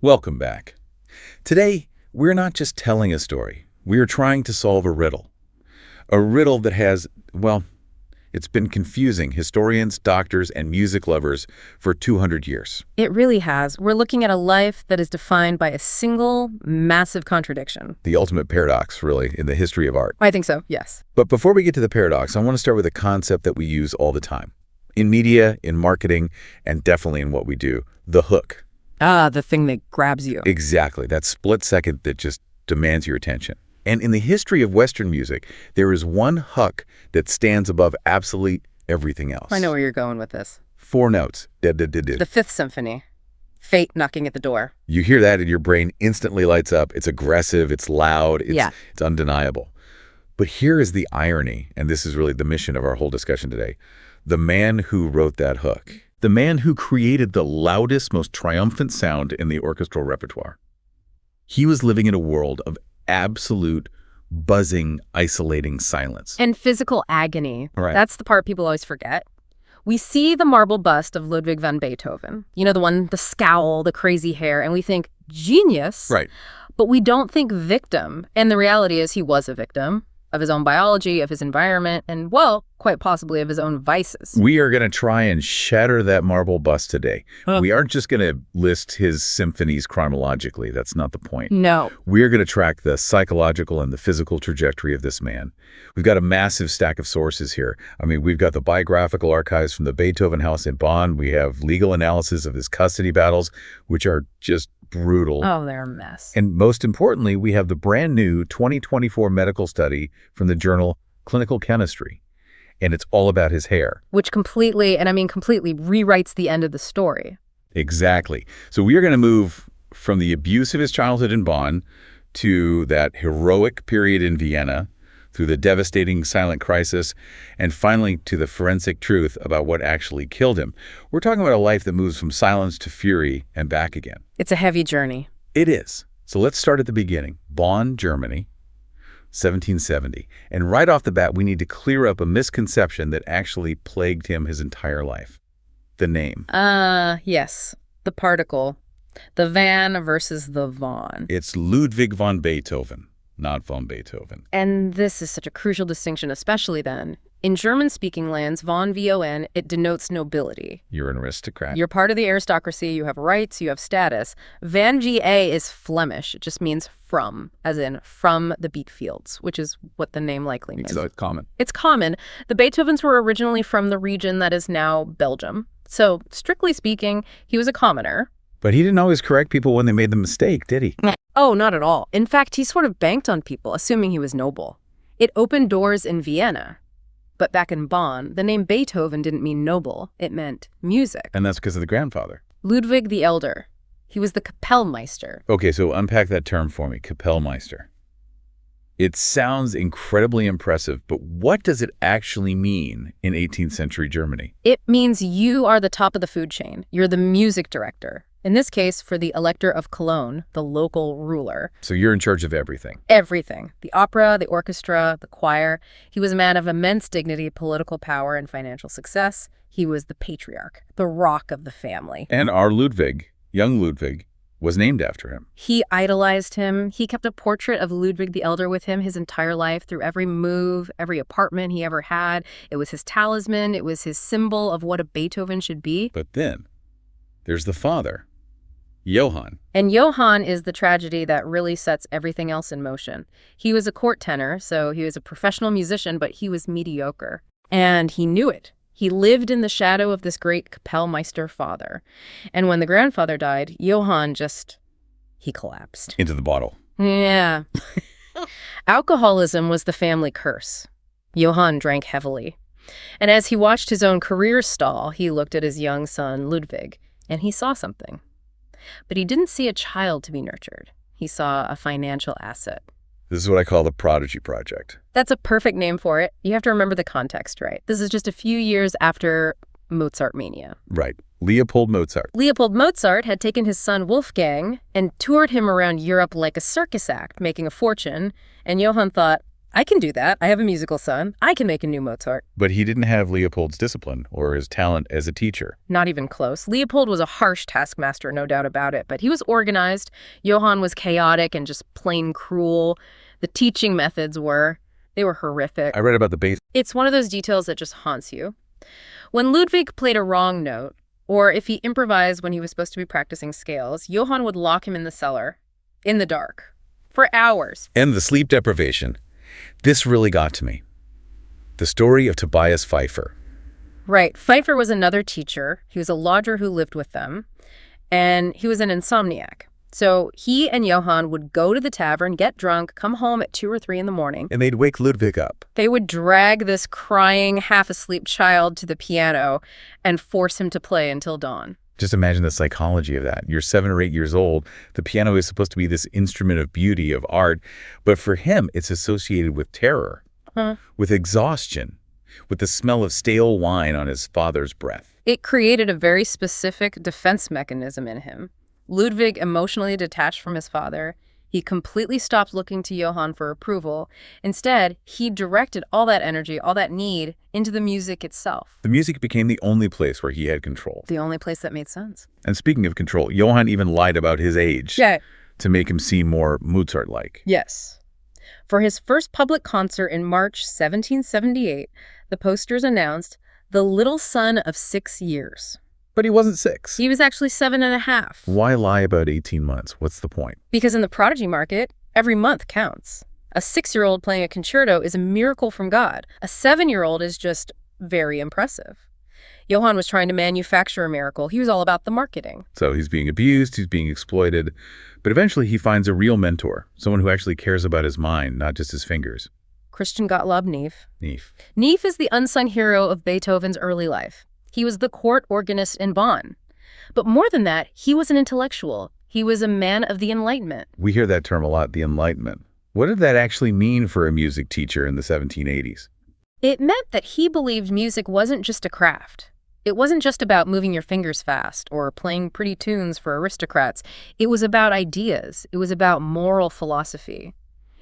Welcome back. Today, we're not just telling a story. We're trying to solve a riddle. A riddle that has, well, it's been confusing historians, doctors, and music lovers for 200 years. It really has. We're looking at a life that is defined by a single, massive contradiction. The ultimate paradox, really, in the history of art. I think so, yes. But before we get to the paradox, I want to start with a concept that we use all the time. In media, in marketing, and definitely in what we do, the hook. Ah, the thing that grabs you. Exactly, that split second that just demands your attention. And in the history of Western music, there is one hook that stands above absolutely everything else. I know where you're going with this. 4 notes. The Fifth Symphony. Fate knocking at the door. You hear that and your brain instantly lights up. It's aggressive, it's loud, it's undeniable. But here is the irony, and this is really the mission of our whole discussion today. The man who wrote that hook, the man who created the loudest, most triumphant sound in the orchestral repertoire, he was living in a world of absolute buzzing, isolating silence. And physical agony. Right. That's the part people always forget. We see the marble bust of Ludwig van Beethoven. You know, the one, the scowl, the crazy hair, and we think, genius. Right. But we don't think victim. And the reality is he was a victim of his own biology, of his environment, and, well, quite possibly of his own vices. We are going to try and shatter that marble bust today. We aren't just going to list his symphonies chronologically. That's not the point. No. We're going to track the psychological and the physical trajectory of this man. We've got a massive stack of sources here. I mean, we've got the biographical archives from the Beethoven house in Bonn. We have legal analysis of his custody battles, which are just brutal. Oh, they're a mess. And most importantly, we have the brand new 2024 medical study from the journal Clinical Chemistry. And it's all about his hair. Which completely, and I mean completely, rewrites the end of the story. Exactly. So we are going to move from the abuse of his childhood in Bonn to that heroic period in Vienna, through the devastating silent crisis, and finally to the forensic truth about what actually killed him. We're talking about a life that moves from silence to fury and back again. It's a heavy journey. It is. So let's start at the beginning. Bonn, Germany, 1770. And right off the bat, we need to clear up a misconception that actually plagued him his entire life. The name. Yes. The particle. The van versus the von. It's Ludwig von Beethoven, not von Beethoven. And this is such a crucial distinction, especially then. In German-speaking lands, von, V-O-N, it denotes nobility. You're an aristocrat. You're part of the aristocracy, you have rights, you have status. Van G-A is Flemish. It just means from, as in from the beet fields, which is what the name likely means. So it's common. It's common. The Beethovens were originally from the region that is now Belgium. So, strictly speaking, he was a commoner. But he didn't always correct people when they made the mistake, did he? Oh, not at all. In fact, he sort of banked on people, assuming he was noble. It opened doors in Vienna. But back in Bonn, the name Beethoven didn't mean noble. It meant music. And that's because of the grandfather. Ludwig the Elder. He was the Kapellmeister. Okay, so unpack that term for me, Kapellmeister. It sounds incredibly impressive, but what does it actually mean in 18th century Germany? It means you are the top of the food chain. You're the music director. In this case, for the Elector of Cologne, the local ruler. So you're in charge of everything. Everything. The opera, the orchestra, the choir. He was a man of immense dignity, political power, and financial success. He was the patriarch, the rock of the family. And our Ludwig, young Ludwig, was named after him. He idolized him. He kept a portrait of Ludwig the Elder with him his entire life, through every move, every apartment he ever had. It was his talisman. It was his symbol of what a Beethoven should be. But then there's the father, Johann. And Johann is the tragedy that really sets everything else in motion. He was a court tenor, so he was a professional musician, but he was mediocre. And he knew it. He lived in the shadow of this great Kapellmeister father. And when the grandfather died, Johann he collapsed. Into the bottle. Yeah. Alcoholism was the family curse. Johann drank heavily. And as he watched his own career stall, he looked at his young son, Ludwig, and he saw something. But he didn't see a child to be nurtured. He saw a financial asset. This is what I call the prodigy project. That's a perfect name for it. You have to remember the context, right? This is just a few years after Mozart mania. Right. Leopold Mozart. Leopold Mozart had taken his son Wolfgang and toured him around Europe like a circus act, making a fortune. And Johann thought, I can do that. I have a musical son. I can make a new Mozart. But he didn't have Leopold's discipline or his talent as a teacher. Not even close. Leopold was a harsh taskmaster, no doubt about it, but he was organized. Johann was chaotic and just plain cruel. The teaching methods they were horrific. I read about the bass. It's one of those details that just haunts you. When Ludwig played a wrong note, or if he improvised when he was supposed to be practicing scales, Johann would lock him in the cellar, in the dark, for hours. And the sleep deprivation. This really got to me. The story of Tobias Pfeiffer. Right. Pfeiffer was another teacher. He was a lodger who lived with them, and he was an insomniac. So he and Johann would go to the tavern, get drunk, come home at 2 or 3 in the morning. And they'd wake Ludwig up. They would drag this crying, half-asleep child to the piano and force him to play until dawn. Just imagine the psychology of that. You're 7 or 8 years old. The piano is supposed to be this instrument of beauty, of art. But for him, it's associated with terror, with exhaustion, with the smell of stale wine on his father's breath. It created a very specific defense mechanism in him. Ludwig emotionally detached from his father. He completely stopped looking to Johann for approval. Instead, he directed all that energy, all that need, into the music itself. The music became the only place where he had control. The only place that made sense. And speaking of control, Johann even lied about his age to make him seem more Mozart-like. Yes. For his first public concert in March 1778, the posters announced, "The little son of 6 years." But he wasn't 6. He was actually 7.5. Why lie about 18 months? What's the point? Because in the prodigy market, every month counts. A 6-year-old playing a concerto is a miracle from God. A 7-year-old is just very impressive. Johann was trying to manufacture a miracle. He was all about the marketing. So he's being abused, he's being exploited, but eventually he finds a real mentor, someone who actually cares about his mind, not just his fingers. Christian Gottlob Neef. Neef is the unsung hero of Beethoven's early life. He was the court organist in Bonn. But more than that, he was an intellectual. He was a man of the Enlightenment. We hear that term a lot, the Enlightenment. What did that actually mean for a music teacher in the 1780s? It meant that he believed music wasn't just a craft. It wasn't just about moving your fingers fast or playing pretty tunes for aristocrats. It was about ideas. It was about moral philosophy.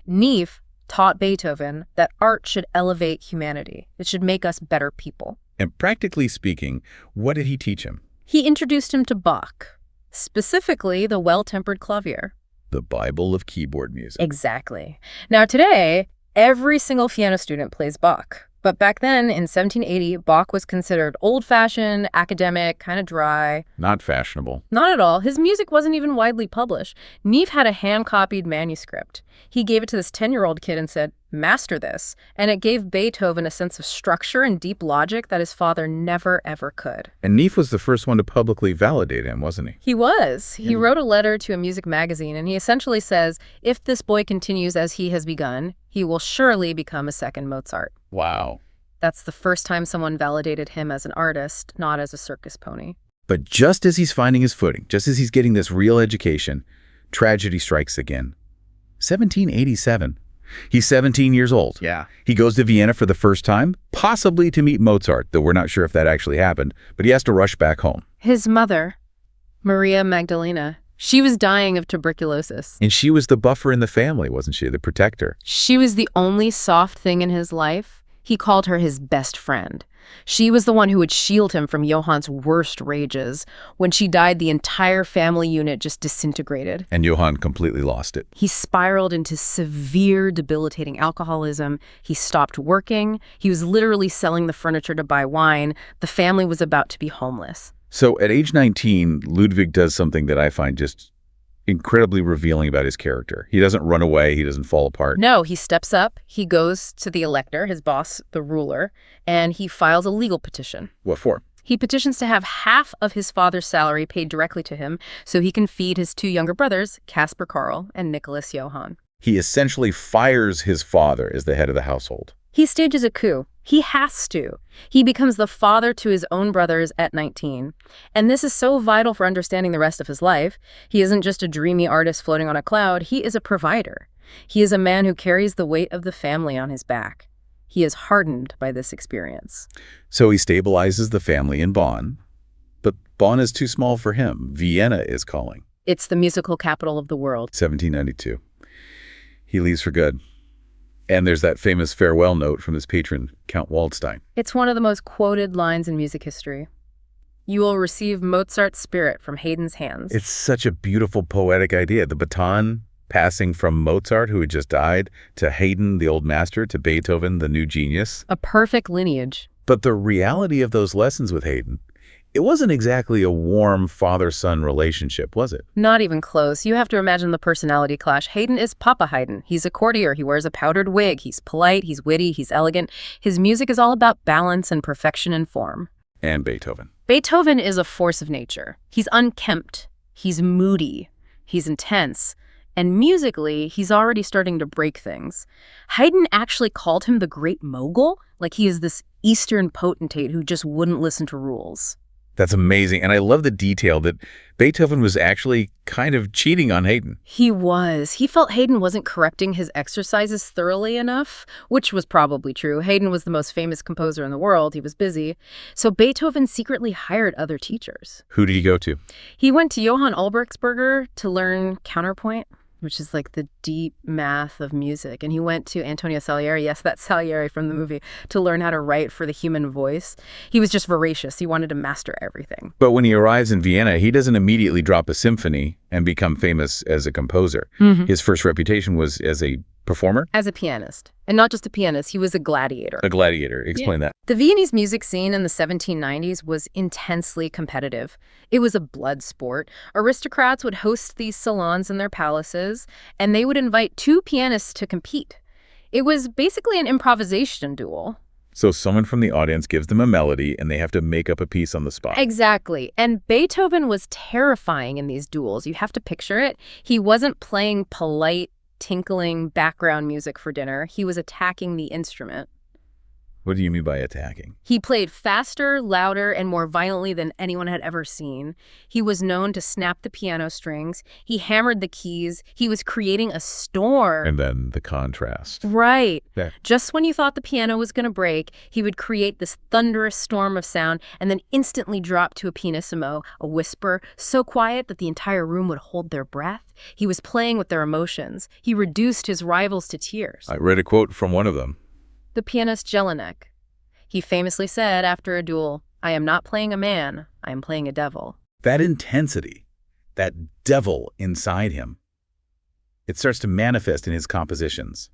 Neef taught Beethoven that art should elevate humanity. It should make us better people. And practically speaking, what did he teach him? He introduced him to Bach, specifically the well-tempered clavier. The Bible of keyboard music. Exactly. Now today, every single piano student plays Bach. But back then, in 1780, Bach was considered old-fashioned, academic, kind of dry. Not fashionable. Not at all. His music wasn't even widely published. Neef had a hand-copied manuscript. He gave it to this 10-year-old kid and said, "Master this." And it gave Beethoven a sense of structure and deep logic that his father never, ever could. And Neef was the first one to publicly validate him, wasn't he? He was. He wrote a letter to a music magazine, and he essentially says, if this boy continues as he has begun, he will surely become a second Mozart. Wow. That's the first time someone validated him as an artist, not as a circus pony. But just as he's finding his footing, just as he's getting this real education, tragedy strikes again. 1787. He's 17 years old. Yeah. He goes to Vienna for the first time, possibly to meet Mozart, though we're not sure if that actually happened, but he has to rush back home. His mother, Maria Magdalena, she was dying of tuberculosis. And she was the buffer in the family, wasn't she? The protector. She was the only soft thing in his life. He called her his best friend. She was the one who would shield him from Johann's worst rages. When she died, the entire family unit just disintegrated. And Johann completely lost it. He spiraled into severe, debilitating alcoholism. He stopped working. He was literally selling the furniture to buy wine. The family was about to be homeless. So at age 19, Ludwig does something that I find just incredibly revealing about his character. He doesn't run away. He doesn't fall apart. No, he steps up. He goes to the elector, his boss, the ruler, and he files a legal petition. What for? He petitions to have half of his father's salary paid directly to him so he can feed his 2 younger brothers, Caspar Karl and Nicholas Johann. He essentially fires his father as the head of the household. He stages a coup. He has to. He becomes the father to his own brothers at 19. And this is so vital for understanding the rest of his life. He isn't just a dreamy artist floating on a cloud. He is a provider. He is a man who carries the weight of the family on his back. He is hardened by this experience. So he stabilizes the family in Bonn. But Bonn is too small for him. Vienna is calling. It's the musical capital of the world. 1792. He leaves for good. And there's that famous farewell note from his patron, Count Waldstein. It's one of the most quoted lines in music history. You will receive Mozart's spirit from Haydn's hands. It's such a beautiful, poetic idea. The baton passing from Mozart, who had just died, to Haydn, the old master, to Beethoven, the new genius. A perfect lineage. But the reality of those lessons with Haydn, it wasn't exactly a warm father-son relationship, was it? Not even close. You have to imagine the personality clash. Haydn is Papa Haydn. He's a courtier. He wears a powdered wig. He's polite. He's witty. He's elegant. His music is all about balance and perfection in form. And Beethoven. Beethoven is a force of nature. He's unkempt. He's moody. He's intense. And musically, he's already starting to break things. Haydn actually called him the great mogul, like he is this Eastern potentate who just wouldn't listen to rules. That's amazing. And I love the detail that Beethoven was actually kind of cheating on Haydn. He was. He felt Haydn wasn't correcting his exercises thoroughly enough, which was probably true. Haydn was the most famous composer in the world. He was busy. So Beethoven secretly hired other teachers. Who did he go to? He went to Johann Albrechtsberger to learn counterpoint, which is like the deep math of music. And he went to Antonio Salieri, yes, that's Salieri from the movie, to learn how to write for the human voice. He was just voracious. He wanted to master everything. But when he arrives in Vienna, he doesn't immediately drop a symphony and become famous as a composer. His first reputation was as a performer? As a pianist. And not just a pianist, he was a gladiator. A gladiator. Explain that. The Viennese music scene in the 1790s was intensely competitive. It was a blood sport. Aristocrats would host these salons in their palaces, and they would invite two pianists to compete. It was basically an improvisation duel. So someone from the audience gives them a melody, and they have to make up a piece on the spot. Exactly. And Beethoven was terrifying in these duels. You have to picture it. He wasn't playing polite, tinkling background music for dinner. He was attacking the instrument. What do you mean by attacking? He played faster, louder, and more violently than anyone had ever seen. He was known to snap the piano strings. He hammered the keys. He was creating a storm. And then the contrast. Right. Yeah. Just when you thought the piano was going to break, he would create this thunderous storm of sound and then instantly drop to a pianissimo, a whisper, so quiet that the entire room would hold their breath. He was playing with their emotions. He reduced his rivals to tears. I read a quote from one of them. The pianist Jelinek. He famously said after a duel, "I am not playing a man, I am playing a devil." That intensity, that devil inside him, it starts to manifest in his compositions.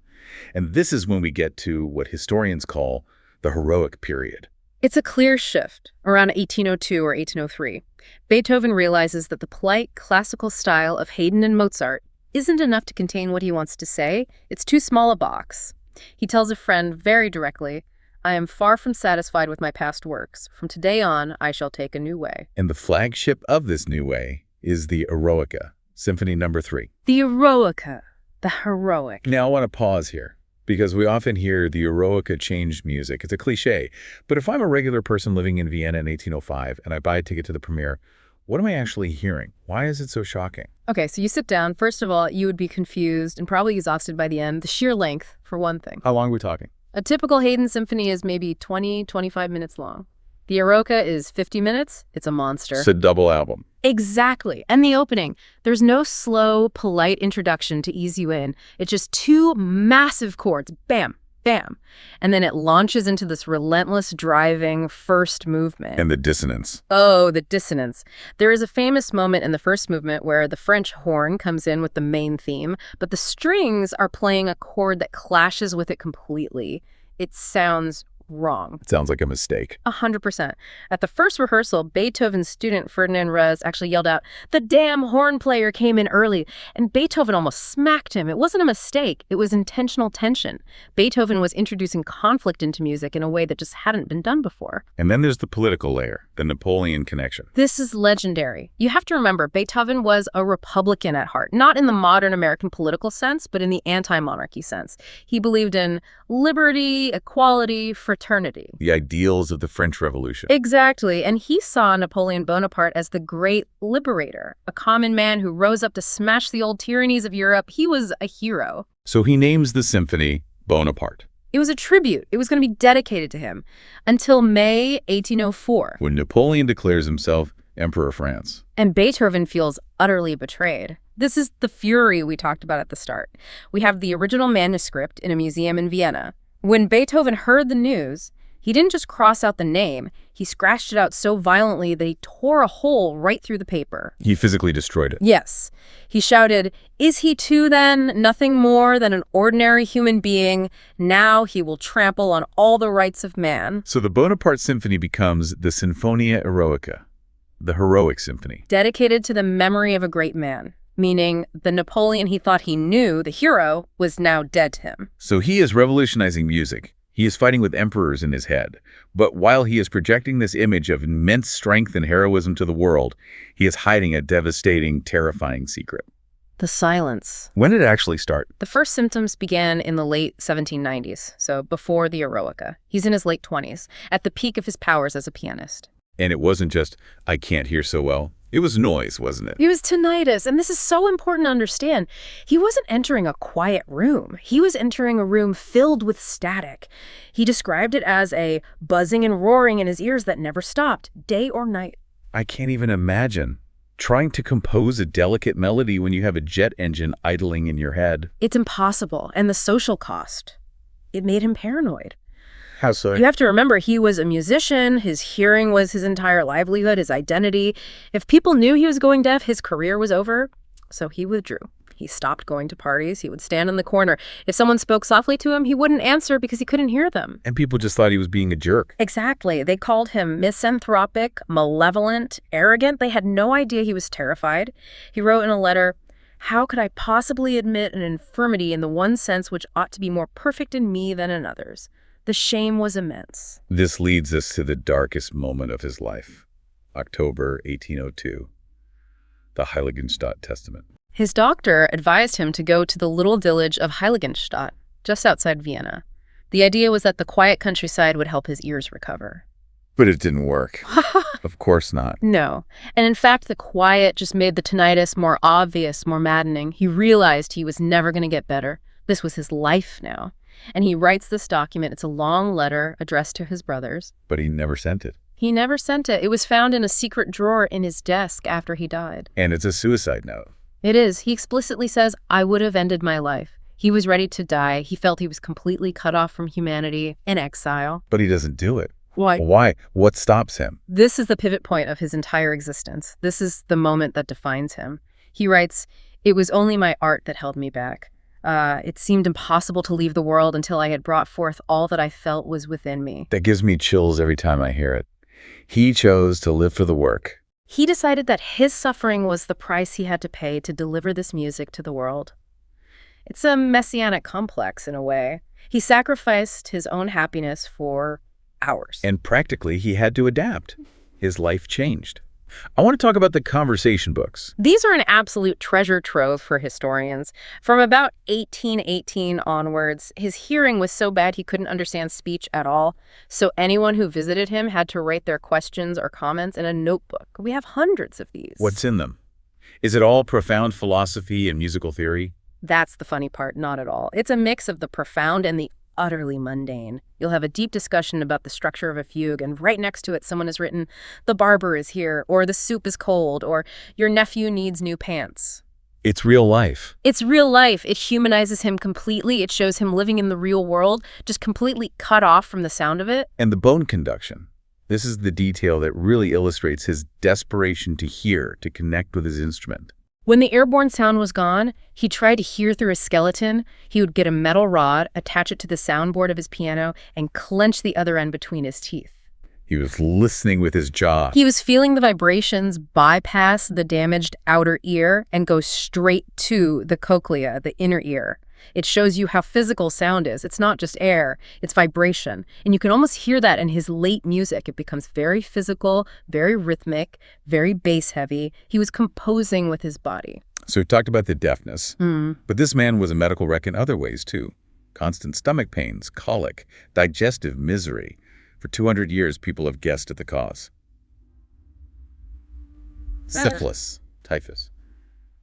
And this is when we get to what historians call the heroic period. It's a clear shift around 1802 or 1803. Beethoven realizes that the polite classical style of Haydn and Mozart isn't enough to contain what he wants to say. It's too small a box. He tells a friend very directly, "I am far from satisfied with my past works. From today on, I shall take a new way." And the flagship of this new way is the Eroica, Symphony No. 3. The Eroica, the heroic. Now I want to pause here, because we often hear the Eroica changed music. It's a cliche. But if I'm a regular person living in Vienna in 1805 and I buy a ticket to the premiere, what am I actually hearing? Why is it so shocking? Okay, so you sit down. First of all, you would be confused and probably exhausted by the end. The sheer length, for one thing. How long are we talking? A typical Haydn symphony is maybe 20, 25 minutes long. The Eroica is 50 minutes. It's a monster. It's a double album. Exactly. And the opening. There's no slow, polite introduction to ease you in. It's just two massive chords. Bam, bam. And then it launches into this relentless, driving first movement. And the dissonance. Oh, the dissonance. There is a famous moment in the first movement where the French horn comes in with the main theme, but the strings are playing a chord that clashes with it completely. It sounds wrong. It sounds like a mistake. 100%. At the first rehearsal, Beethoven's student, Ferdinand Rez, actually yelled out, "The damn horn player came in early," and Beethoven almost smacked him. It wasn't a mistake. It was intentional tension. Beethoven was introducing conflict into music in a way that just hadn't been done before. And then there's the political layer, the Napoleon connection. This is legendary. You have to remember, Beethoven was a Republican at heart, not in the modern American political sense, but in the anti-monarchy sense. He believed in liberty, equality, fraternity. The ideals of the French Revolution. Exactly. And he saw Napoleon Bonaparte as the great liberator, a common man who rose up to smash the old tyrannies of Europe. He was a hero. So he names the symphony Bonaparte. It was a tribute. It was going to be dedicated to him until May 1804. When Napoleon declares himself Emperor of France. And Beethoven feels utterly betrayed. This is the fury we talked about at the start. We have the original manuscript in a museum in Vienna. When Beethoven heard the news, he didn't just cross out the name, he scratched it out so violently that he tore a hole right through the paper. He physically destroyed it. Yes. He shouted, "Is he too, then, nothing more than an ordinary human being? Now he will trample on all the rights of man." So the Bonaparte Symphony becomes the Sinfonia Eroica, the heroic symphony. Dedicated to the memory of a great man, meaning the Napoleon he thought he knew, the hero, was now dead to him. So he is revolutionizing music. He is fighting with emperors in his head. But while he is projecting this image of immense strength and heroism to the world, he is hiding a devastating, terrifying secret. The silence. When did it actually start? The first symptoms began in the late 1790s, so before the Eroica. He's in his late 20s, at the peak of his powers as a pianist. And it wasn't just, I can't hear so well. It was noise, wasn't it? It was tinnitus, and this is so important to understand. He wasn't entering a quiet room. He was entering a room filled with static. He described it as a buzzing and roaring in his ears that never stopped, day or night. I can't even imagine trying to compose a delicate melody when you have a jet engine idling in your head. It's impossible, and the social cost. It made him paranoid. How so? You have to remember, he was a musician. His hearing was his entire livelihood, his identity. If people knew he was going deaf, his career was over. So he withdrew. He stopped going to parties. He would stand in the corner. If someone spoke softly to him, he wouldn't answer because he couldn't hear them. And people just thought he was being a jerk. Exactly. They called him misanthropic, malevolent, arrogant. They had no idea he was terrified. He wrote in a letter, "How could I possibly admit an infirmity in the one sense which ought to be more perfect in me than in others? The shame was immense." This leads us to the darkest moment of his life, October 1802, the Heiligenstadt Testament. His doctor advised him to go to the little village of Heiligenstadt, just outside Vienna. The idea was that the quiet countryside would help his ears recover. But it didn't work. Of course not. No. And in fact, the quiet just made the tinnitus more obvious, more maddening. He realized he was never going to get better. This was his life now. And he writes this document. It's a long letter addressed to his brothers. But he never sent it. He never sent it. It was found in a secret drawer in his desk after he died. And it's a suicide note. It is. He explicitly says, "I would have ended my life." He was ready to die. He felt he was completely cut off from humanity, in exile. But he doesn't do it. Why? Why? What stops him? This is the pivot point of his entire existence. This is the moment that defines him. He writes, "It was only my art that held me back. It seemed impossible to leave the world until I had brought forth all that I felt was within me." That gives me chills every time I hear it. He chose to live for the work. He decided that his suffering was the price he had to pay to deliver this music to the world. It's a messianic complex in a way. He sacrificed his own happiness for ours. And practically, he had to adapt. His life changed. I want to talk about the conversation books. These are an absolute treasure trove for historians. From about 1818 onwards, his hearing was so bad he couldn't understand speech at all. So anyone who visited him had to write their questions or comments in a notebook. We have hundreds of these. What's in them? Is it all profound philosophy and musical theory? That's the funny part, not at all. It's a mix of the profound and the utterly mundane. You'll have a deep discussion about the structure of a fugue, and right next to it someone has written, "The barber is here," or "The soup is cold," or "Your nephew needs new pants." It's real life. It's real life. It humanizes him completely. It shows him living in the real world, just completely cut off from the sound of it. And the bone conduction. This is the detail that really illustrates his desperation to hear, to connect with his instrument. When the airborne sound was gone, he tried to hear through his skeleton. He would get a metal rod, attach it to the soundboard of his piano, and clench the other end between his teeth. He was listening with his jaw. He was feeling the vibrations bypass the damaged outer ear and go straight to the cochlea, the inner ear. It shows you how physical sound is. It's not just air, it's vibration. And you can almost hear that in his late music. It becomes very physical, very rhythmic, very bass heavy. He was composing with his body. So we talked about the deafness, but this man was a medical wreck in other ways too. Constant stomach pains, colic, digestive misery. For 200 years, people have guessed at the cause. Syphilis, typhus.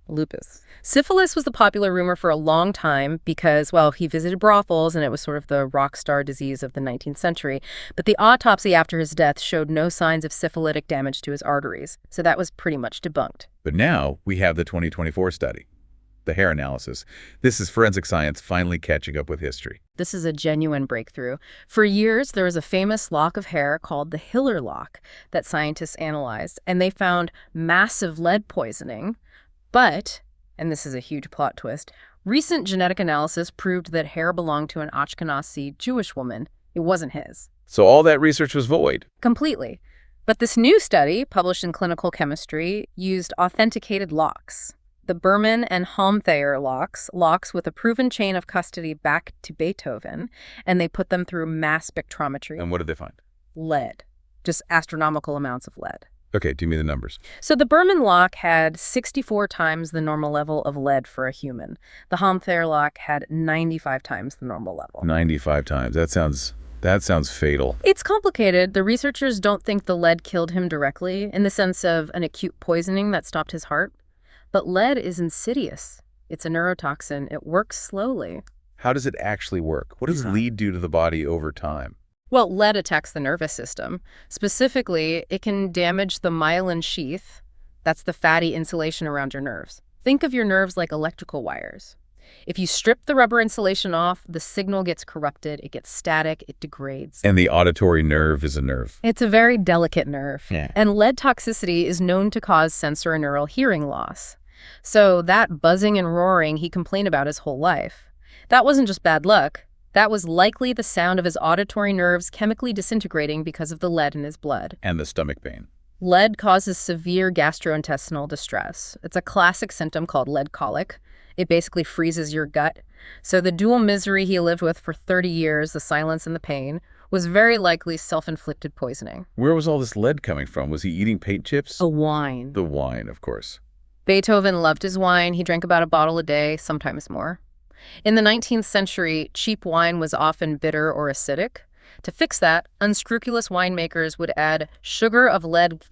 Lupus. Syphilis was the popular rumor for a long time because, well, he visited brothels and it was sort of the rock star disease of the 19th century. But the autopsy after his death showed no signs of syphilitic damage to his arteries, so that was pretty much debunked. But now we have the 2024 study, the hair analysis. This is forensic science finally catching up with history. This is a genuine breakthrough. For years, there was a famous lock of hair called the Hiller lock that scientists analyzed, and they found massive lead poisoning. But, and this is a huge plot twist, recent genetic analysis proved that hair belonged to an Ashkenazi Jewish woman. It wasn't his. So all that research was void. Completely. But this new study, published in Clinical Chemistry, used authenticated locks. The Berman and Halmthayer locks with a proven chain of custody back to Beethoven, and they put them through mass spectrometry. And what did they find? Lead. Just astronomical amounts of lead. Okay, give me the numbers. So the Berman lock had 64 times the normal level of lead for a human. The Halmthayer lock had 95 times the normal level. 95 times. That sounds fatal. It's complicated. The researchers don't think the lead killed him directly, in the sense of an acute poisoning that stopped his heart. But lead is insidious. It's a neurotoxin. It works slowly. How does it actually work? What does lead do to the body over time? Well, lead attacks the nervous system. Specifically, it can damage the myelin sheath. That's the fatty insulation around your nerves. Think of your nerves like electrical wires. If you strip the rubber insulation off, the signal gets corrupted, it gets static, it degrades. And the auditory nerve is a nerve. It's a very delicate nerve. Yeah. And lead toxicity is known to cause sensorineural hearing loss. So that buzzing and roaring he complained about his whole life, that wasn't just bad luck. That was likely the sound of his auditory nerves chemically disintegrating because of the lead in his blood. And the stomach pain. Lead causes severe gastrointestinal distress. It's a classic symptom called lead colic. It basically freezes your gut. So the dual misery he lived with for 30 years, the silence and the pain, was very likely self-inflicted poisoning. Where was all this lead coming from? Was he eating paint chips? A wine. The wine, of course. Beethoven loved his wine. He drank about a bottle a day, sometimes more. In the 19th century, cheap wine was often bitter or acidic. To fix that, unscrupulous winemakers would add sugar of lead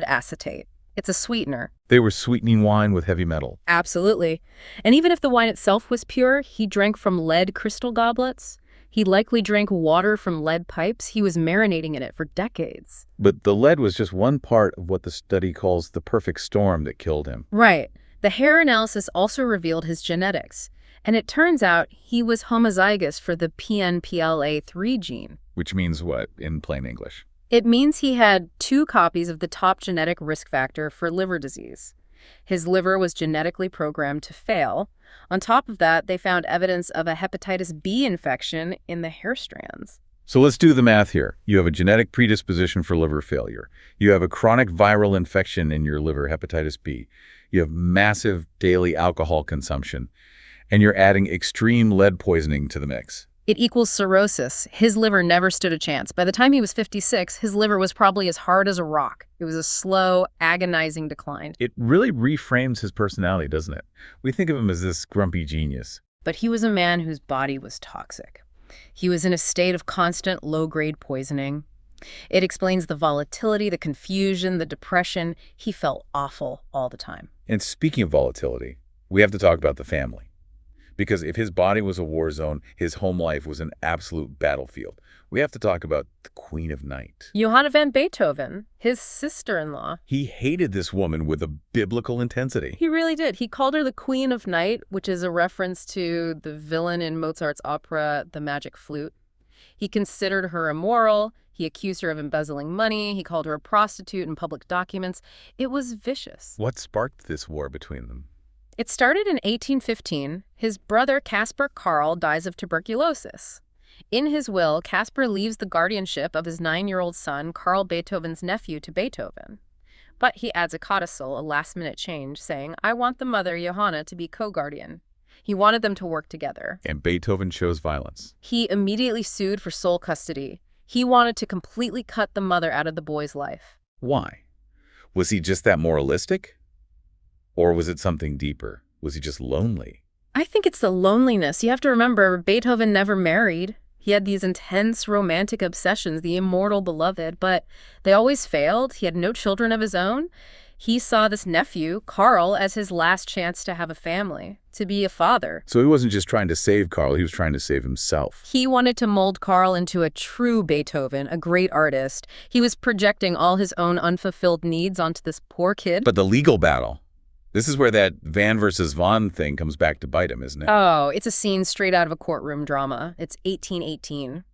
acetate. It's a sweetener. They were sweetening wine with heavy metal. Absolutely. And even if the wine itself was pure, he drank from lead crystal goblets. He likely drank water from lead pipes. He was marinating in it for decades. But the lead was just one part of what the study calls the perfect storm that killed him. Right. The hair analysis also revealed his genetics. And it turns out he was homozygous for the PNPLA3 gene. Which means what, in plain English? It means he had 2 copies of the top genetic risk factor for liver disease. His liver was genetically programmed to fail. On top of that, they found evidence of a hepatitis B infection in the hair strands. So let's do the math here. You have a genetic predisposition for liver failure. You have a chronic viral infection in your liver, hepatitis B. You have massive daily alcohol consumption. And you're adding extreme lead poisoning to the mix. It equals cirrhosis. His liver never stood a chance. By the time he was 56, his liver was probably as hard as a rock. It was a slow, agonizing decline. It really reframes his personality, doesn't it? We think of him as this grumpy genius. But he was a man whose body was toxic. He was in a state of constant low-grade poisoning. It explains the volatility, the confusion, the depression. He felt awful all the time. And speaking of volatility, we have to talk about the family. Because if his body was a war zone, his home life was an absolute battlefield. We have to talk about the Queen of Night. Johanna van Beethoven, his sister-in-law. He hated this woman with a biblical intensity. He really did. He called her the Queen of Night, which is a reference to the villain in Mozart's opera, The Magic Flute. He considered her immoral. He accused her of embezzling money. He called her a prostitute in public documents. It was vicious. What sparked this war between them? It started in 1815. His brother, Caspar Karl, dies of tuberculosis. In his will, Caspar leaves the guardianship of his 9-year-old son, Karl Beethoven's nephew, to Beethoven. But he adds a codicil, a last-minute change, saying, I want the mother, Johanna, to be co-guardian. He wanted them to work together. And Beethoven chose violence. He immediately sued for sole custody. He wanted to completely cut the mother out of the boy's life. Why? Was he just that moralistic? Or was it something deeper? Was he just lonely? I think it's the loneliness. You have to remember, Beethoven never married. He had these intense romantic obsessions, the immortal beloved, but they always failed. He had no children of his own. He saw this nephew, Carl, as his last chance to have a family, to be a father. So he wasn't just trying to save Carl, he was trying to save himself. He wanted to mold Carl into a true Beethoven, a great artist. He was projecting all his own unfulfilled needs onto this poor kid. But the legal battle, this is where that Van versus Von thing comes back to bite him, isn't it? Oh, it's a scene straight out of a courtroom drama. It's 1818.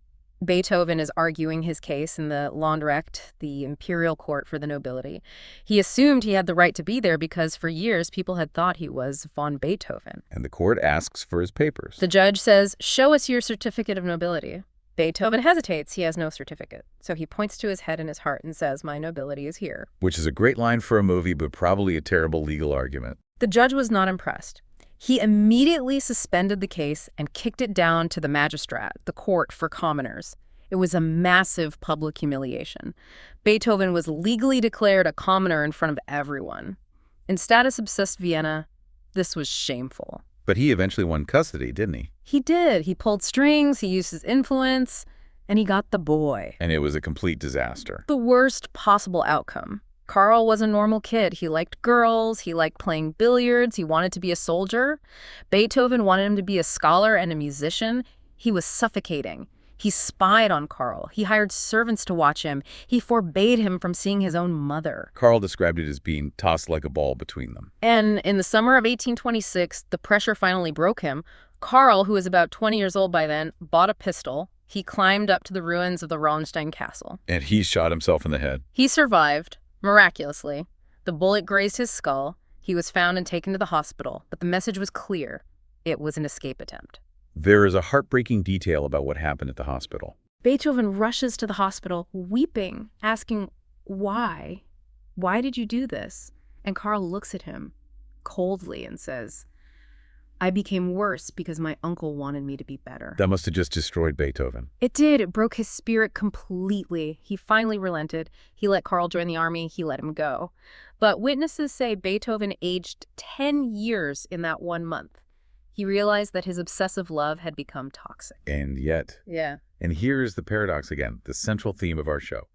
Beethoven is arguing his case in the Landrecht, the imperial court for the nobility. He assumed he had the right to be there because for years people had thought he was von Beethoven. And the court asks for his papers. The judge says, "Show us your certificate of nobility." Beethoven hesitates. He has no certificate. So he points to his head and his heart and says, "My nobility is here." Which is a great line for a movie, but probably a terrible legal argument. The judge was not impressed. He immediately suspended the case and kicked it down to the magistrate, the court for commoners. It was a massive public humiliation. Beethoven was legally declared a commoner in front of everyone. In status obsessed Vienna, this was shameful. But he eventually won custody, didn't he? He did. He pulled strings, he used his influence, and he got the boy. And it was a complete disaster. The worst possible outcome. Carl was a normal kid. He liked girls, he liked playing billiards, he wanted to be a soldier. Beethoven wanted him to be a scholar and a musician. He was suffocating. He spied on Carl. He hired servants to watch him. He forbade him from seeing his own mother. Carl described it as being tossed like a ball between them. And in the summer of 1826, the pressure finally broke him. Carl, who was about 20 years old by then, bought a pistol. He climbed up to the ruins of the Raunstein castle. And he shot himself in the head. He survived. Miraculously, the bullet grazed his skull. He was found and taken to the hospital, but the message was clear. It was an escape attempt. There is a heartbreaking detail about what happened at the hospital. Beethoven rushes to the hospital, weeping, asking, "Why? Why did you do this?" And Carl looks at him coldly and says, "I became worse because my uncle wanted me to be better." That must have just destroyed Beethoven. It did. It broke his spirit completely. He finally relented. He let Carl join the army. He let him go. But witnesses say Beethoven aged 10 years in that 1 month. He realized that his obsessive love had become toxic. And yet. Yeah. And here's the paradox again, the central theme of our show.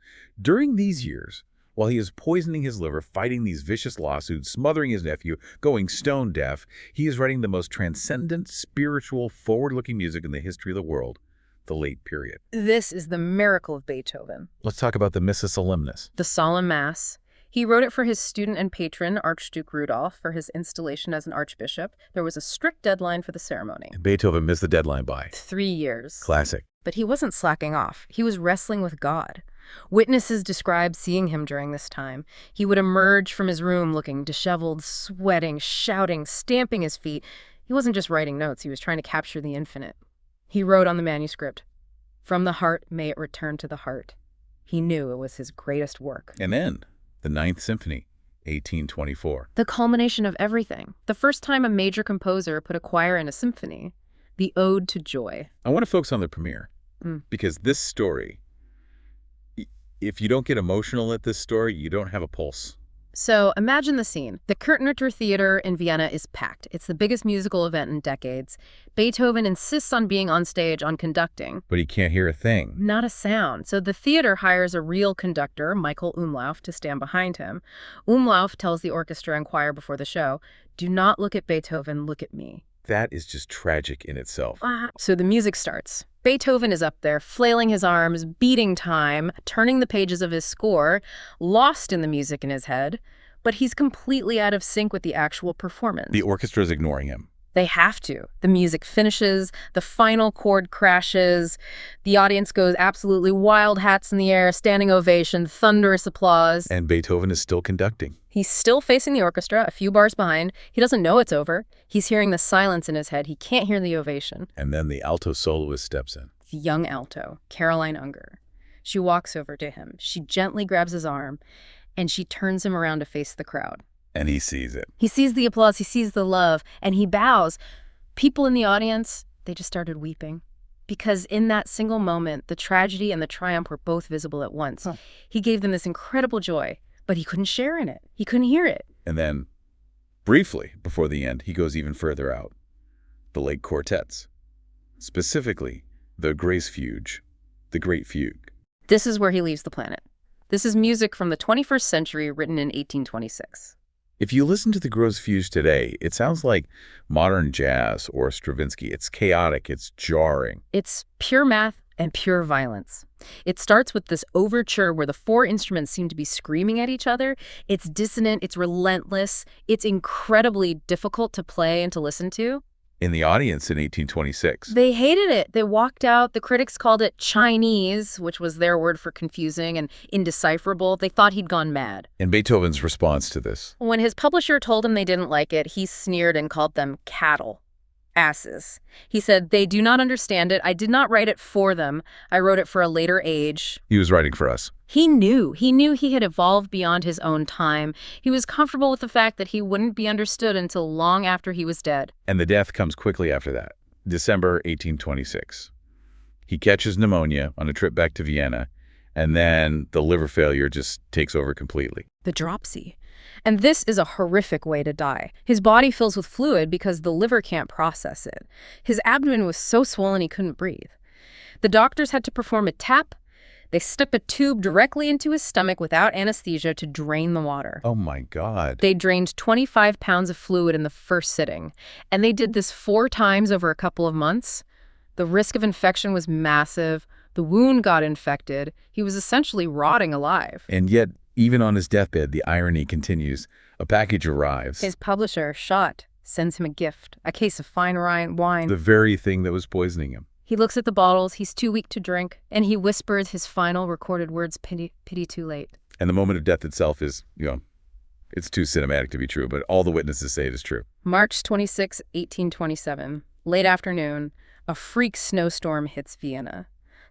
During these years, while he is poisoning his liver, fighting these vicious lawsuits, smothering his nephew, going stone deaf, he is writing the most transcendent, spiritual, forward-looking music in the history of the world, the late period. This is the miracle of Beethoven. Let's talk about the Missa Solemnis. The solemn mass. He wrote it for his student and patron, Archduke Rudolph, for his installation as an archbishop. There was a strict deadline for the ceremony. And Beethoven missed the deadline by 3 years. Classic. But he wasn't slacking off. He was wrestling with God. Witnesses describe seeing him during this time. He would emerge from his room looking disheveled, sweating, shouting, stamping his feet. He wasn't just writing notes. He was trying to capture the infinite. He wrote on the manuscript, "From the heart may it return to the heart." He knew it was his greatest work. And then, the Ninth Symphony, 1824. The culmination of everything. The first time a major composer put a choir in a symphony. The Ode to Joy. I want to focus on the premiere, because this story, if you don't get emotional at this story, you don't have a pulse. So imagine the scene. The Kärntner Theater in Vienna is packed. It's the biggest musical event in decades. Beethoven insists on being on stage, on conducting. But he can't hear a thing. Not a sound. So the theater hires a real conductor, Michael Umlauf, to stand behind him. Umlauf tells the orchestra and choir before the show, "Do not look at Beethoven, look at me." That is just tragic in itself. So the music starts. Beethoven is up there, flailing his arms, beating time, turning the pages of his score, lost in the music in his head, but he's completely out of sync with the actual performance. The orchestra is ignoring him. They have to. The music finishes, the final chord crashes, the audience goes absolutely wild, hats in the air, standing ovation, thunderous applause. And Beethoven is still conducting. He's still facing the orchestra, a few bars behind. He doesn't know it's over. He's hearing the silence in his head. He can't hear the ovation. And then the alto soloist steps in. The young alto, Caroline Unger. She walks over to him. She gently grabs his arm, and she turns him around to face the crowd. And he sees it. He sees the applause, he sees the love, and he bows. People in the audience, they just started weeping. Because in that single moment, the tragedy and the triumph were both visible at once. He gave them this incredible joy, but he couldn't share in it. He couldn't hear it. And then, briefly, before the end, he goes even further out. The late quartets. Specifically, the Grace Fugue, the Great Fugue. This is where he leaves the planet. This is music from the 21st century written in 1826. If you listen to the Gros Fuge today, it sounds like modern jazz or Stravinsky. It's chaotic, it's jarring. It's pure math and pure violence. It starts with this overture where the four instruments seem to be screaming at each other. It's dissonant, it's relentless, it's incredibly difficult to play and to listen to. In the audience in 1826. They hated it. They walked out. The critics called it Chinese, which was their word for confusing and indecipherable. They thought he'd gone mad. And Beethoven's response to this? When his publisher told him they didn't like it, he sneered and called them cattle. Asses. He said, "They do not understand it. I did not write it for them. I wrote it for a later age." He was writing for us. He knew he had evolved beyond his own time. He was comfortable with the fact that he wouldn't be understood until long after he was dead. And the death comes quickly after that, December 1826. He catches pneumonia on a trip back to Vienna, and then the liver failure just takes over completely. The dropsy. And this is a horrific way to die. His body fills with fluid because the liver can't process it. His abdomen was so swollen he couldn't breathe. The doctors had to perform a tap. They stuck a tube directly into his stomach without anesthesia to drain the water. Oh my God. They drained 25 pounds of fluid in the first sitting. And they did this 4 times over a couple of months. The risk of infection was massive. The wound got infected. He was essentially rotting alive. And yet, even on his deathbed, the irony continues. A package arrives. His publisher, Schott, sends him a gift, a case of fine wine. The very thing that was poisoning him. He looks at the bottles, he's too weak to drink, and he whispers his final recorded words, pity too late. And the moment of death itself is, it's too cinematic to be true, but all the witnesses say it is true. March 26, 1827, late afternoon, a freak snowstorm hits Vienna.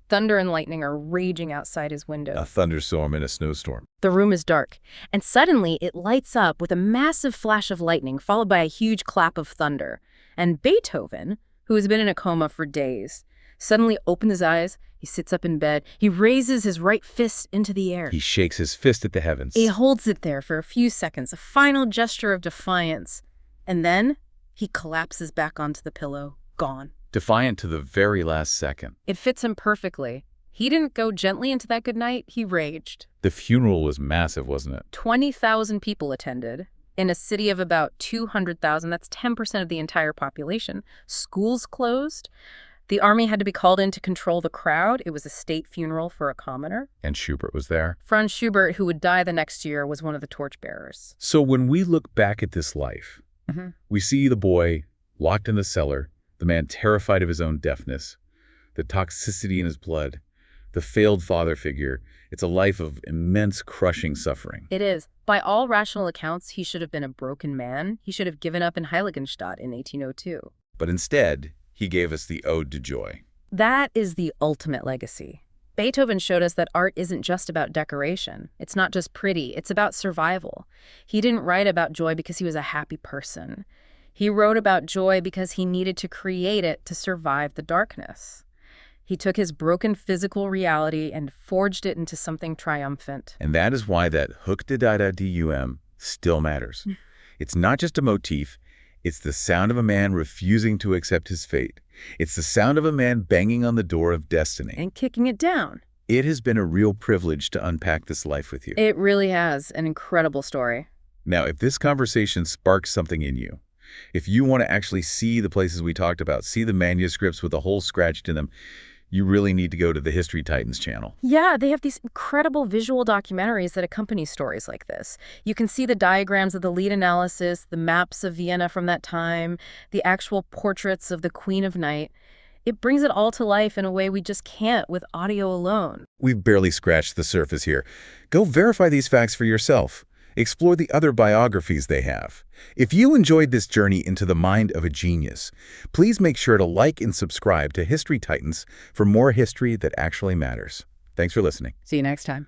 Thunder and lightning are raging outside his window. A thunderstorm and a snowstorm. The room is dark, and suddenly it lights up with a massive flash of lightning followed by a huge clap of thunder. And Beethoven, who has been in a coma for days, suddenly opens his eyes. He sits up in bed. He raises his right fist into the air. He shakes his fist at the heavens. He holds it there for a few seconds, a final gesture of defiance. And then he collapses back onto the pillow, gone. Defiant to the very last second. It fits him perfectly. He didn't go gently into that good night. He raged. The funeral was massive, wasn't it? 20,000 people attended. In a city of about 200,000, that's 10% of the entire population. Schools closed. The army had to be called in to control the crowd. It was a state funeral for a commoner. And Schubert was there. Franz Schubert, who would die the next year, was one of the torchbearers. So when we look back at this life, we see the boy locked in the cellar, the man terrified of his own deafness, the toxicity in his blood, the failed father figure. It's a life of immense crushing suffering. It is. By all rational accounts, he should have been a broken man. He should have given up in Heiligenstadt in 1802. But instead, he gave us the Ode to Joy. That is the ultimate legacy. Beethoven showed us that art isn't just about decoration. It's not just pretty. It's about survival. He didn't write about joy because he was a happy person. He wrote about joy because he needed to create it to survive the darkness. He took his broken physical reality and forged it into something triumphant. And that is why that hook da da da dum still matters. It's not just a motif. It's the sound of a man refusing to accept his fate. It's the sound of a man banging on the door of destiny. And kicking it down. It has been a real privilege to unpack this life with you. It really has. An incredible story. Now, if this conversation sparks something in you, if you want to actually see the places we talked about, see the manuscripts with the holes scratched in them, you really need to go to the History Titans channel. Yeah, they have these incredible visual documentaries that accompany stories like this. You can see the diagrams of the lead analysis, the maps of Vienna from that time, the actual portraits of the Queen of Night. It brings it all to life in a way we just can't with audio alone. We've barely scratched the surface here. Go verify these facts for yourself. Explore the other biographies they have. If you enjoyed this journey into the mind of a genius, please make sure to like and subscribe to History Titans for more history that actually matters. Thanks for listening. See you next time.